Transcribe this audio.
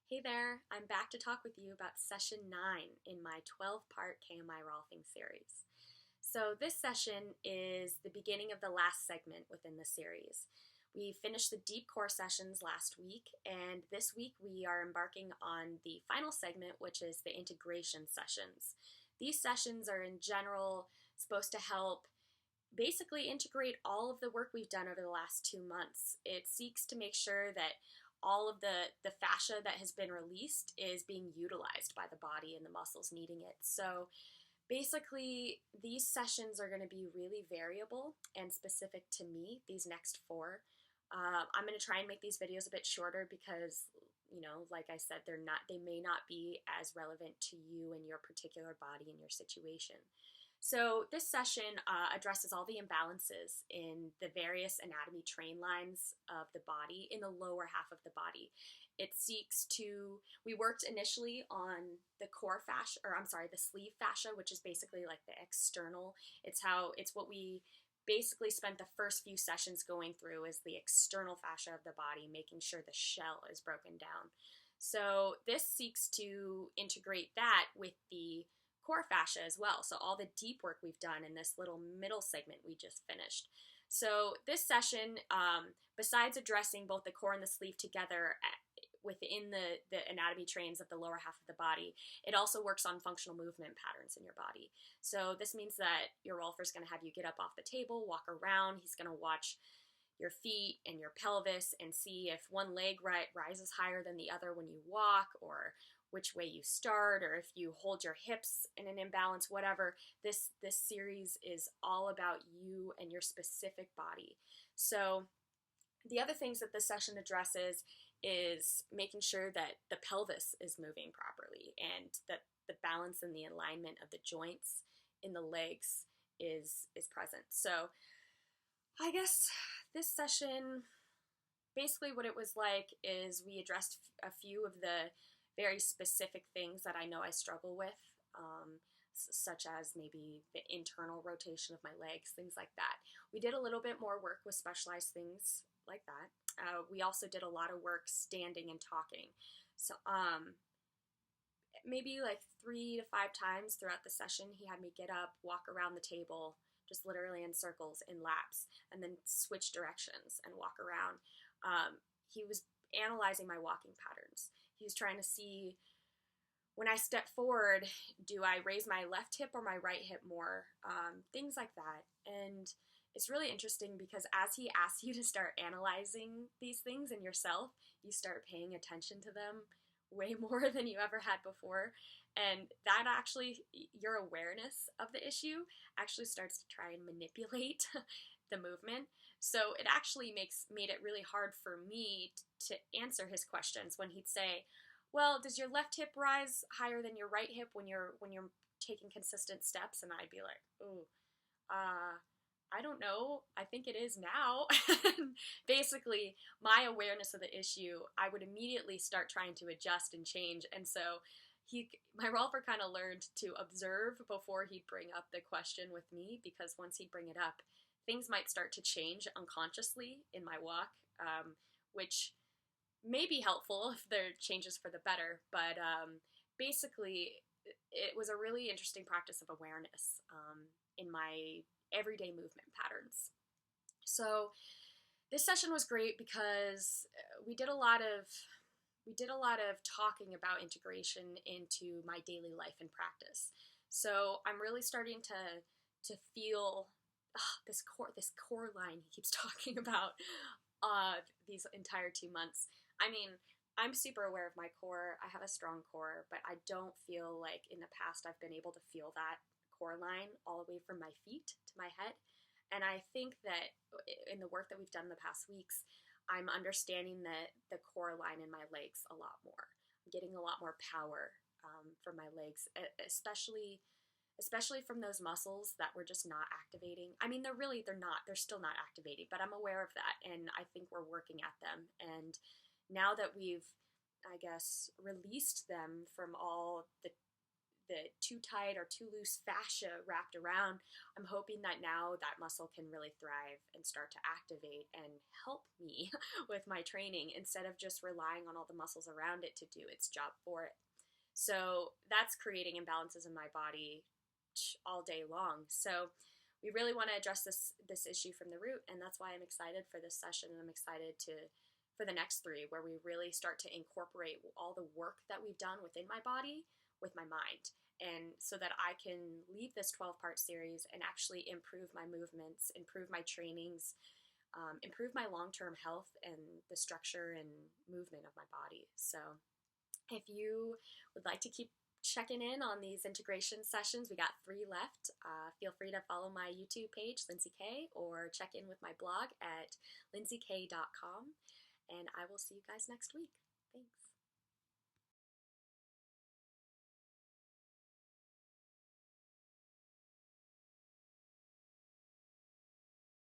Hey there, I'm back to talk with you about session 9 in my 12-part KMI Rolfing series. So this session is the beginning of the last segment within the series. We finished the deep core sessions last week, and this week we are embarking on the final segment, which is the integration sessions. These sessions are in general supposed to help basically integrate all of the work we've done over the last 2 months. It seeks to make sure that all of the fascia that has been released is being utilized by the body and the muscles needing it. So basically, these sessions are going to be really variable and specific to me, these next four. I'm going to try and make these videos a bit shorter because, like I said, they may not be as relevant to you and your particular body and your situation. So this session addresses all the imbalances in the various anatomy train lines of the body in the lower half of the body. We worked initially on the the sleeve fascia, which is basically like the external. It's what we basically spent the first few sessions going through is the external fascia of the body, making sure the shell is broken down. So this seeks to integrate that with the core fascia as well. So all the deep work we've done in this little middle segment we just finished. So this session, besides addressing both the core and the sleeve together within the anatomy trains of the lower half of the body, it also works on functional movement patterns in your body. So this means that your Rolfer is going to have you get up off the table, walk around. He's going to watch your feet and your pelvis and see if one leg rises higher than the other when you walk, or which way you start, or if you hold your hips in an imbalance, whatever. This series is all about you and your specific body. So the other things that this session addresses is making sure that the pelvis is moving properly and that the balance and the alignment of the joints in the legs is present. So I guess this session, basically what it was like is we addressed a few of the very specific things that I know I struggle with, such as maybe the internal rotation of my legs, things like that. We did a little bit more work with specialized things like that. We also did a lot of work standing and talking. So maybe like 3 to 5 times throughout the session, he had me get up, walk around the table, just literally in circles, in laps, and then switch directions and walk around. He was analyzing my walking patterns. He was trying to see, when I step forward, do I raise my left hip or my right hip more? Things like that. And it's really interesting because as he asks you to start analyzing these things in yourself, you start paying attention to them way more than you ever had before. And that actually, your awareness of the issue actually starts to try and manipulate the movement. So it actually made it really hard for me to answer his questions when he'd say, well, does your left hip rise higher than your right hip when you're taking consistent steps? And I'd be like, oh, I don't know. I think it is now. Basically, my awareness of the issue, I would immediately start trying to adjust and change. And so my Rolfer kind of learned to observe before he'd bring up the question with me, because once he'd bring it up, things might start to change unconsciously in my walk, which may be helpful if they're changes for the better. But basically, it was a really interesting practice of awareness in my everyday movement patterns. So this session was great because we did a lot of talking about integration into my daily life and practice. So I'm really starting to feel this core line he keeps talking about these entire 2 months. I mean, I'm super aware of my core. I have a strong core, but I don't feel like in the past I've been able to feel that core line all the way from my feet to my head. And I think that in the work that we've done in the past weeks, I'm understanding the core line in my legs a lot more. I'm getting a lot more power from my legs, especially from those muscles that we're just not activating. I mean, they're still not activating, but I'm aware of that, and I think we're working at them. And now that we've, I guess, released them from all the too tight or too loose fascia wrapped around, I'm hoping that now that muscle can really thrive and start to activate and help me with my training instead of just relying on all the muscles around it to do its job for it. So that's creating imbalances in my body all day long. So we really want to address this issue from the root, and that's why I'm excited for this session, and I'm excited for the next 3, where we really start to incorporate all the work that we've done within my body with my mind, and so that I can leave this 12-part series and actually improve my movements, improve my trainings, improve my long-term health and the structure and movement of my body. So if you would like to keep checking in on these integration sessions, we got 3 left. Feel free to follow my YouTube page, Lindsay K, or check in with my blog at lindsayk.com, and I will see you guys next week. Thanks.